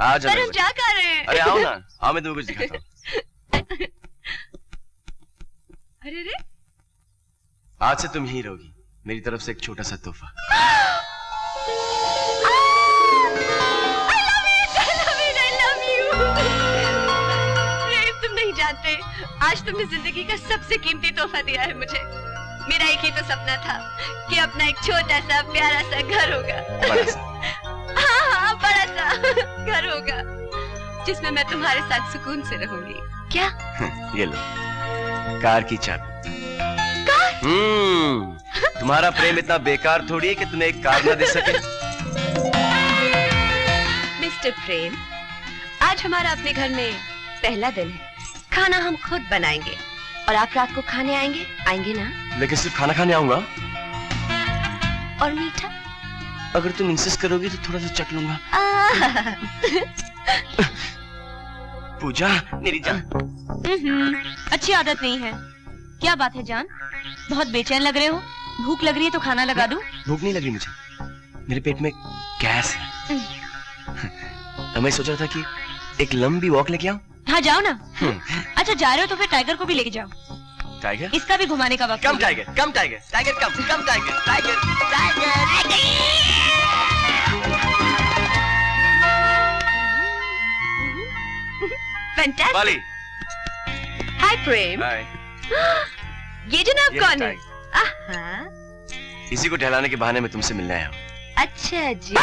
आ जा। पर हम जा कर रहे हैं। अरे आओ ना, आओ मैं तुम्हें कुछ दिखाता हूँ। अरे रे, आज से तुम ही रहोगी, मेरी तरफ से एक छोटा सा तोहफा। तुम नहीं जानते, आज तुमने जिंदगी का सबसे कीमती तोहफा दिया है मुझे। मेरा एक ही तो सपना था कि अपना एक छोटा सा प्यारा सा घर होगा। बड़ा सा? हाँ, बड़ा सा घर होगा जिसमें मैं तुम्हारे साथ सुकून से रहूंगी। क्या? ये लो, कार की चाबी। कार? तुम्हारा प्रेम इतना बेकार थोड़ी है कि तुम्हें एक कार न दे सके। मिस्टर प्रेम, आज हमारा अपने घर में पहला दिन है। खाना हम खुद बनाएंगे और आप रात को खाने आएंगे ना? लेकिन सिर्फ खाना खाने आऊंगा। और मीठा? अगर तुम इंसिस्ट करोगी तो थोड़ा सा चख लूंगा। पूजा मेरी जान। अच्छी आदत नहीं है। क्या बात है जान, बहुत बेचैन लग रहे हो? भूख लग रही है तो खाना लगा दूं? भूख नहीं लग रही मुझे, मेरे पेट में गैस है। मैं सोच रहा था कि एक लंबी वॉक लेके आऊं। हाँ जाओ ना। अच्छा जा रहे हो तो फिर टाइगर को भी लेके जाओ। टाइगर? इसका भी घुमाने का वक्त। कम टाइगर, कम टाइगर, टाइगर कम, कम टाइगर, टाइगर, टाइगर। फैंटास्टिक। हाय प्रेम। हाय। ये जनाब कौन है? इसी को टहलाने के बहाने में तुमसे मिलने आया हूँ। अच्छा जी।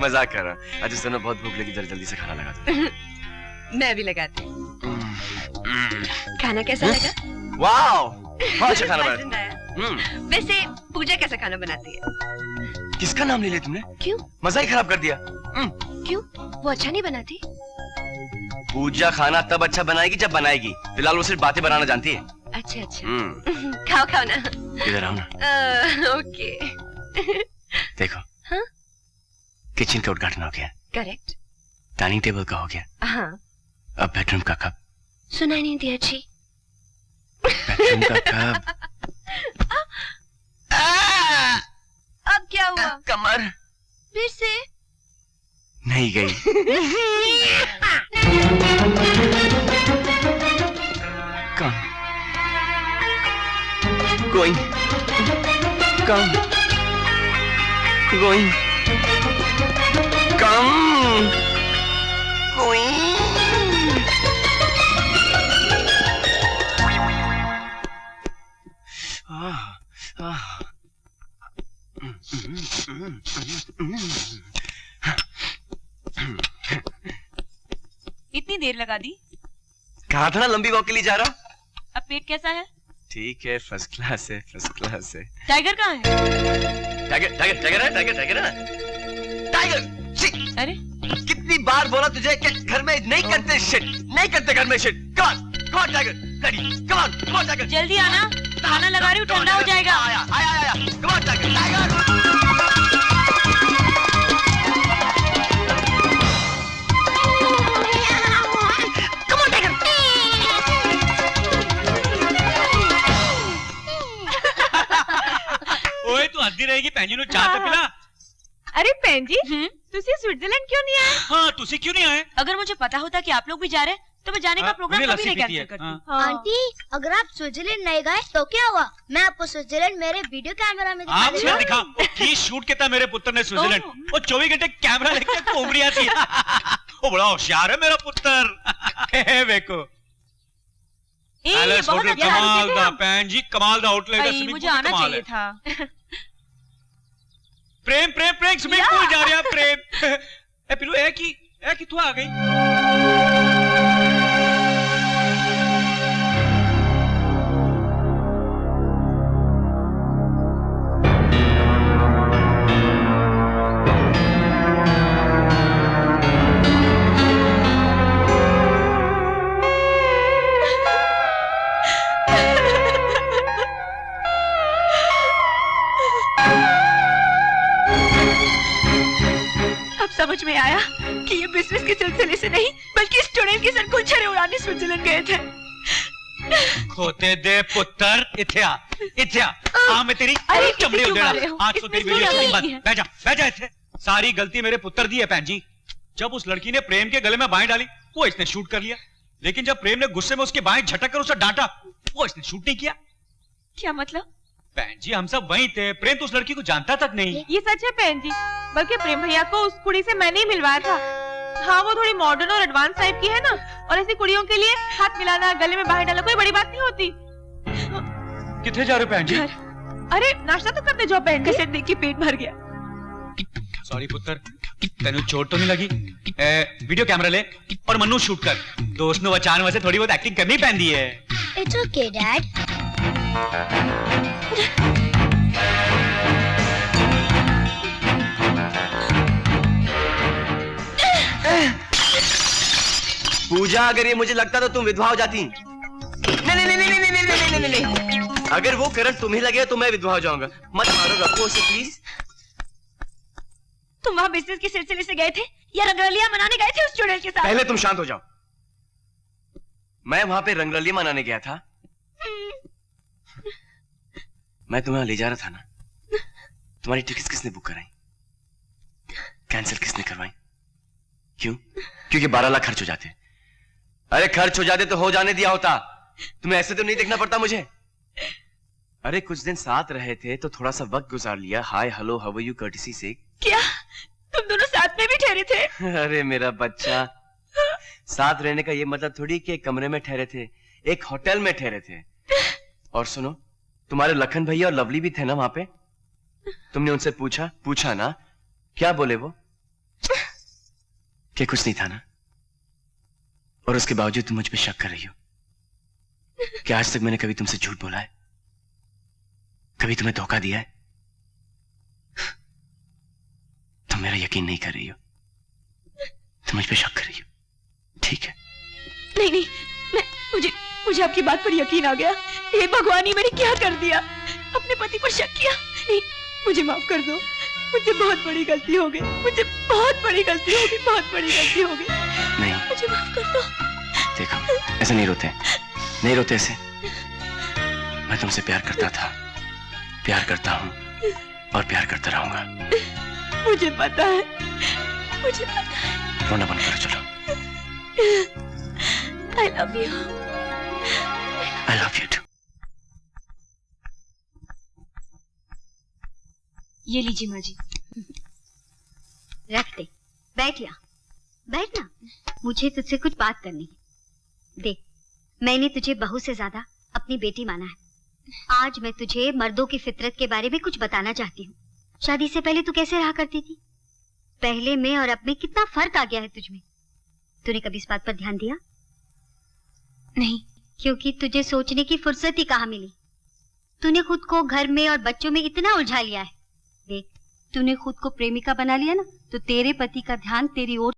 मजाक कर रहा हूँ। अच्छा सुनो, बहुत भूख लगी, जल्दी से खाना लगा दो। मैं भी लगाती हूँ। खाना कैसा लगा? वाओ, बहुत अच्छा खाना बना। वैसे पूजा कैसा खाना बनाती है? किसका नाम ले लिया तुमने? क्यों? मजा ही खराब कर दिया। क्यों? वो अच्छा नहीं बनाती? पूजा खाना तब अच्छा बनाएगी जब बनाएगी, फिलहाल वो सिर्फ बातें बनाना जानती है। अच्छा अच्छा। खाओ खाओ ना। इधर आओ ना। ओके। देखो, हाँ? किचन का उद्घाटन हो गया। करेक्ट। डाइनिंग टेबल का हो गया। हाँ। अब बेडरूम का कब? सुनाई नहीं दिया जी। बेडरूम का कब? अब क्या हुआ? कमर फिर से नहीं गई। कम गोइंग, कम गोइंग, कम गोइंग। इतनी देर लगा दी? कहा था ना लंबी वॉक के लिए जा रहा। अब पेट कैसा है? ठीक है, फर्स्ट क्लास है, फर्स्ट क्लास है। टाइगर कहाँ है? टाइगर टाइगर टाइगर है, टाइगर टाइगर है ना, टाइगर। अरे कितनी बार बोला तुझे कि घर में नहीं करते शिट, नहीं करते घर में shit. Come on tiger, ready, come on tiger. जल्दी आना, खाना लगा रही हूँ, ठंडा हो जाएगा। आया आया आया, कम ऑन टाइगर, टाइगर। हद्दी रहेगी भैन जी, चाह तो पिला। अरे भैन जी, तुसी स्विट्जरलैंड क्यों नहीं आए? हाँ, तुसी क्यों नहीं आए? अगर मुझे पता होता कि आप लोग भी जा रहे तो मैं जाने का प्रोग्राम कभी नहीं कैंसिल करती। आंटी, अगर आप स्विट्जरलैंड नहीं गए तो क्या हुआ? मैं आपको स्विट्जरलैंड मेरे वीडियो कैमरा में दिखा। की शूट किया मेरे पुत्र ने स्विट्जरलैंड, वो 24 घंटे कैमरा लेके घूम रही थी। वो बड़ा होशियार है मेरा पुत्र। देखो कमाल दा भैन जी, कमाल दा आउटलेट। मुझे आना चाहिए था। प्रेम प्रेम प्रेम स्विमिंग पूल जा रहा प्रेम। ए पिलू ए की तू आ गई। समझ में आया कि ये बिजनेस के सिलसिले से नहीं बल्कि स्टूडेंट के सर गुलछड़े उड़ाने स्विट्जरलैंड गए थे। खोते दे पुत्र, इत्या मैं तेरी चमड़ी उधेड़ा। आज तो तेरी वीडियो शूटिंग बंद। बैठ जा इत्थे। सारी गलती मेरे पुत्र दी है भैन जी। जब उस लड़की ने प्रेम के गले में बाहें डाली वो इसने शूट कर लिया, लेकिन जब प्रेम ने गुस्से में उसकी बाहें झटक कर उसे डांटा वो इसने शूट नहीं किया। क्या मतलब? बहन जी हम सब वहीं थे, प्रेम तो उस लड़की को जानता तक नहीं। ये सच है बहन जी, बल्कि प्रेम भैया को उस कुड़ी से मैंने ही मिलवाया था। हाँ वो थोड़ी मॉडर्न और एडवांस टाइप की है ना, और ऐसी कुड़ियों के लिए हाथ मिलाना, गले में बाहें डालना कोई बड़ी बात नहीं होती। कितने जा रहे हो बहन जी? अरे नाश्ता तो करते जाओ बहन जी। कैसे देख के पेट भर गया। सॉरी पुत्र, तेनू चोट तो नहीं लगी? वीडियो कैमरा ले और मन्नू शूट कर। दोस्त ने बचाने वैसे थोड़ी बहुत एक्टिंग करनी पैंदी है। It's okay, Dad. पूजा, अगर ये मुझे लगता तो तुम विधवा हो जाती। नहीं नहीं नहीं नहीं नहीं नहीं नहीं नहीं, अगर वो करंट तुम्हें लगे तो मैं विधवा हो जाऊंगा। मत मारो, रखो उसे प्लीज। तुम वहाँ बिजनेस के सिलसिले से गए थे या रंगरलिया मनाने गए थे उस चुड़ैल के साथ? पहले तुम शांत हो जाओ। मैं वहां पे रंगरलिया मनाने गया था। मैं तुम्हें ले जा रहा था ना। तुम्हारी टिकट किसने बुक कराई? कैंसिल किसने करवाई? क्यों? क्योंकि 12 लाख खर्च हो जाते। अरे खर्च हो जाते तो हो जाने दिया होता। तुम्हें ऐसे तो नहीं देखना पड़ता मुझे। अरे कुछ दिन साथ रहे थे तो थोड़ा सा वक्त गुजार लिया, hi hello how are you courtesy से। क्या तुम दोनों साथ में भी ठहरे थे? अरे मेरा बच्चा, साथ रहने का ये मतलब थोड़ी कि एक कमरे में ठहरे थे, एक होटल में ठहरे थे। और सुनो, तुम्हारे लखन भैया और लवली भी थे ना वहां पे? तुमने उनसे पूछा ना? क्या बोले वो? कि कुछ नहीं था ना? और उसके बावजूद तुम मुझ पे शक कर रही हो? क्या आज तक मैंने कभी तुमसे झूठ बोला है? कभी तुम्हें धोखा दिया है? तुम मेरा यकीन नहीं कर रही हो, तुम मुझ पे शक कर रही हो, ठीक है? नहीं नहीं, मुझे आपकी बात पर यकीन आ गया। हे भगवान, ये मैंने क्या कर दिया? अपने पति पर शक किया। नहीं, मुझे माफ कर दो। मुझे बहुत बड़ी गलती हो गई। मुझे बहुत बड़ी गलती हो गई। बहुत बड़ी गलती हो गई। नहीं, मुझे माफ कर दो। देखो, ऐसे नहीं रोते, नहीं रोते ऐसे। मैं तुमसे प्यार करता था, प्यार करता हूँ और प्यार करता रहूंगा। मुझे पता है, मुझे पता है। रोना बंद करो, चलो। I love you. I love you too. ये लीजिए माँ जी। रख दे, बैठ या बैठ ना। मुझे तुझसे कुछ बात करनी है। देख, मैंने तुझे बहू से ज्यादा अपनी बेटी माना है। आज मैं तुझे मर्दों की फितरत के बारे में कुछ बताना चाहती हूँ। शादी से पहले तू कैसे रहा करती थी? पहले में और अब में कितना फर्क आ गया है तुझमें। तूने कभी इस बात पर ध्यान दिया? नहीं। क्योंकि तुझे सोचने की फुर्सत ही कहाँ मिली। तूने खुद को घर में और बच्चों में इतना उलझा लिया है। देख, तूने खुद को प्रेमिका बना लिया ना, तो तेरे पति का ध्यान तेरी ओर